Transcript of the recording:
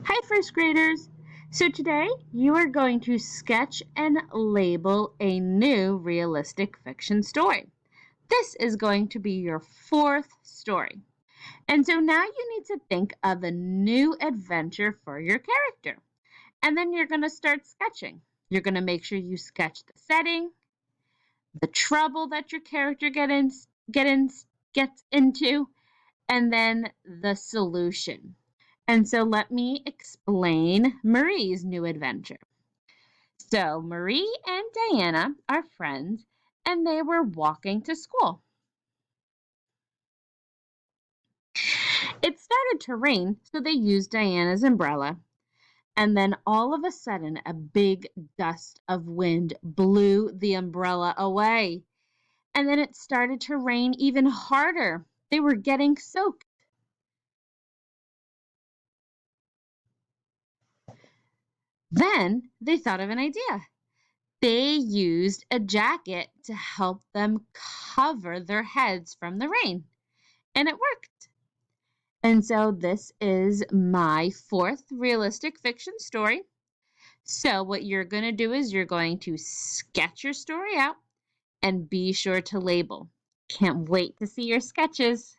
Hi, first graders! So today you are going to sketch and label a new realistic fiction story. This is going to be your fourth story. And so now you need to think of a new adventure for your character. And then you're going to start sketching. You're going to make sure you sketch the setting, the trouble that your character gets into, and then the solution. And so let me explain Marie's new adventure. So Marie and Diana are friends and they were walking to school. It started to rain, so they used Diana's umbrella. And then all of a sudden, a big gust of wind blew the umbrella away. And then it started to rain even harder. They were getting soaked. Then they thought of an idea. They used a jacket to help them cover their heads from the rain, and it worked. And so this is my fourth realistic fiction story. So what you're going to do is you're going to sketch your story out and be sure to label. Can't wait to see your sketches.